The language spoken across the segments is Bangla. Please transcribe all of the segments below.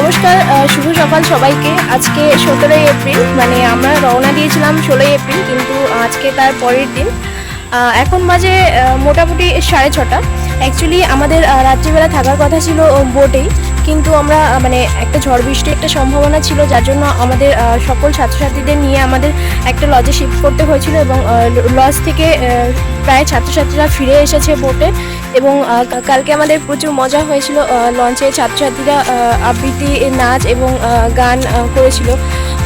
নমস্কার, শুভ সকাল সবাইকে। আজকে 17ই এপ্রিল, মানে আমরা রওনা দিয়েছিলাম 16ই এপ্রিল, কিন্তু আজকে তার পরের দিন। এখন বাজে মোটামুটি 6:30। অ্যাকচুয়ালি আমাদের রাত্রিবেলা থাকার কথা ছিল বোটেই, কিন্তু আমরা মানে একটা ঝড় বৃষ্টির একটা সম্ভাবনা ছিল, যার জন্য আমাদের সকল ছাত্রছাত্রীদের নিয়ে আমাদের একটা লজে শিফট করতে হয়েছিল এবং লজ থেকে প্রায় ছাত্রছাত্রীরা ফিরে এসেছে বোটে। এবং কালকে আমাদের প্রচুর মজা হয়েছিল। লঞ্চে ছাত্রছাত্রীরা আবৃত্তি, নাচ এবং গান করেছিল।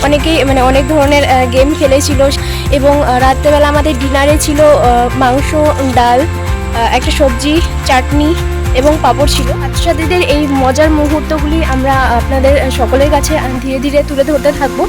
অনেকেই মানে অনেক ধরনের গেম খেলেছিল। এবং রাত্রেবেলা আমাদের ডিনারে ছিল মাংস, ডাল, একটা সবজি, চাটনি এবং পাঁপড় ছিল। ছাত্রছাত্রীদের এই মজার মুহূর্তগুলি আমরা আপনাদের সকলের কাছে ধীরে ধীরে তুলে ধরতে থাকবো।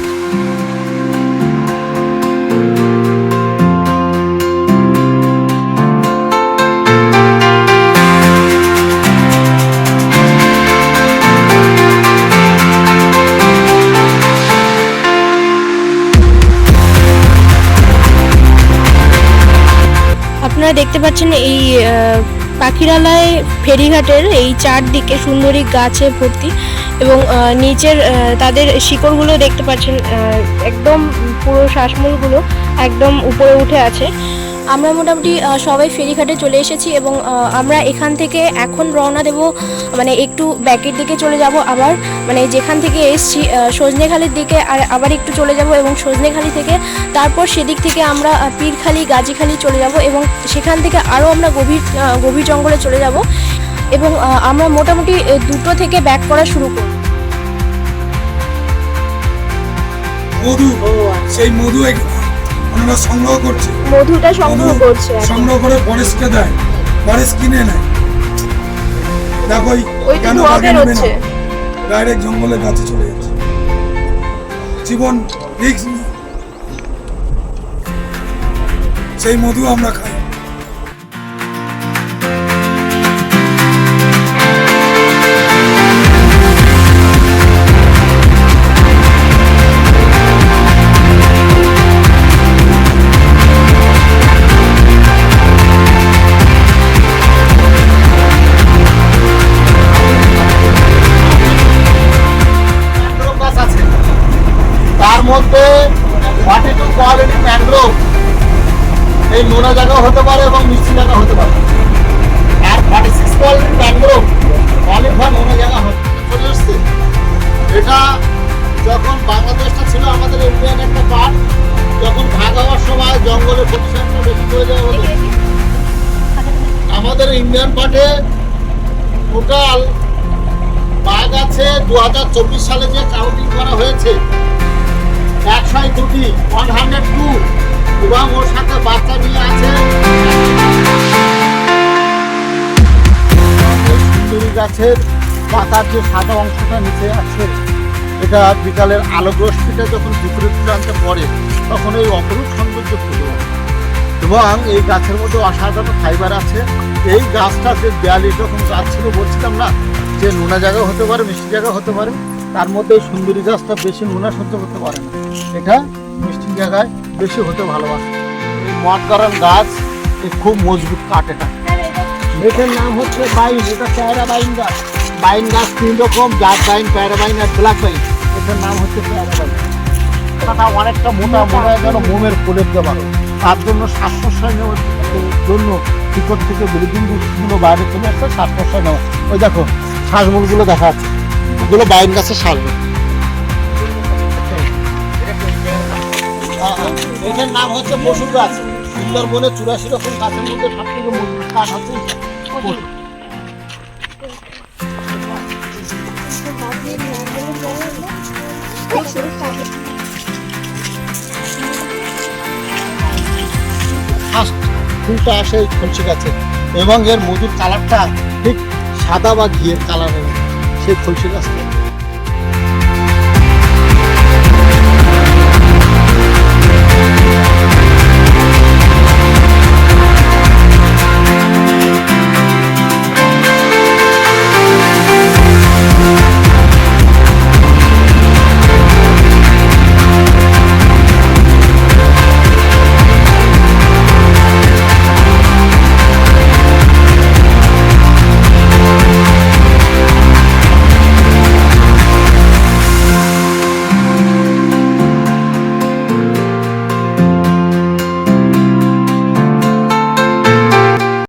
আপনারা দেখতে পাচ্ছেন এই পাখিরালয় ফেরিঘাটের এই চারদিকে সুন্দরী গাছে ভর্তি, এবং নিচের তাদের শিকড়গুলো দেখতে পাচ্ছেন, একদম পুরো শ্বাসমূলগুলো একদম উপরে উঠে আছে। আমরা মোটামুটি সবাই ফেরিঘাটে চলে এসেছি এবং আমরা এখান থেকে এখন রওনা দেব, মানে একটু ব্যাকের দিকে চলে যাব, আবার মানে যেখান থেকে এসছি সজনেখালির দিকে আর আবার একটু চলে যাব, এবং সজনেখালি থেকে তারপর সেদিক থেকে আমরা পীরখালি, গাজীখালি চলে যাব, এবং সেখান থেকে আরও আমরা গভীর জঙ্গলে চলে যাব। এবং আমরা মোটামুটি 2টো থেকে ব্যাক করা শুরু করব। মধু, সেই মধু ওনারা সংগ্রহ করছে, মধুটা সংগ্রহ করছে, সংগ্রহ করে ফরেস্টকে দেয়, ফরেস্ট কিনে নেয়। দেখো কেন ডাইরেক্ট জঙ্গলের কাছে চলে যাচ্ছে, জীবন রিস্ক নিয়ে সেই মধু আমরা খাই। মধ্যে 42 কোয়ালিটি ম্যানগ্রোভ, এই নোনা জায়গা হতে পারে এবং মিষ্টি জায়গা হতে পারে। আর 46 কোয়ালিটি ম্যানগ্রোভ অলিভ বা নোনা জায়গা চলে এসছে। এটা যখন বাংলাদেশটা ছিল আমাদের ইন্ডিয়ান একটা পার্ট, যখন ভাগ হওয়ার সময় জঙ্গলের পরিসংখ্যানটা বেশি হয়ে যাওয়া হলো। আমাদের ইন্ডিয়ান পার্টে টোটাল বাঘ আছে 2024 সালে যে কাউন্টিং করা হয়েছে 102টি, 102, এবং ওর সাথে বাচ্চা নিয়ে আছে। সুন্দরী গাছের পাতার যে সাদা অংশটা নিচে আছে, এটা বিকালের আলোক রশ্মিটা যখন বিপরীত প্রান্তে পড়ে তখন এই অপরূপ সৌন্দর্য ফুটে ওঠে। এবং এই গাছের মধ্যে অসাধারণ ফাইবার আছে। এই গাছটা যে 42 রকম গাছ ছিল বলছিলাম না, যে নোনা জায়গা হতে পারে, মিষ্টি জায়গা হতে পারে, তার মধ্যে এই সুন্দরী গাছটা বেশি নোনা সহ্য করতে পারে না, এটা মিষ্টি জায়গায় বেশি হতে ভালোবাসে। এই মটকারণ গাছ খুব মজবুত কাঠ। এটার নাম হচ্ছে বাইন, এটা পেয়ারা বাইন গাছ। বাইন গাছ 3 রকম, ব্ল্যাক বাইন, পেয়ারা বাইন আর ব্ল্যাক বাইন। এটার নাম হচ্ছে পেয়ারা বাইন। এটা অনেকটা মোটা, মনে হয় যেন মোমের ফুলের দেওয়া। তার জন্য শ্বাস প্রশ্বাস নেওয়ার জন্য ভিতর থেকে বিল্ডিংগুলো বাইরে চলে আসছে, শ্বাস প্রশ্বাস নেওয়া। ওই দেখো শ্বাসমূলগুলো দেখা যাচ্ছে, এগুলো বাইন গাছের শ্বাসমূল। এটার নাম হচ্ছে পশু গাছ। সুন্দরবনে 84 রকম গাছের মধ্যে সবথেকে মজবুত কাঠ হচ্ছে ফার্স্ট ফুলটা আসে এই তুলসী গাছে, এবং এর মধুর কালারটা ঠিক সাদা বা ঘিয়ের কালার, সেই তুলসী গাছটা।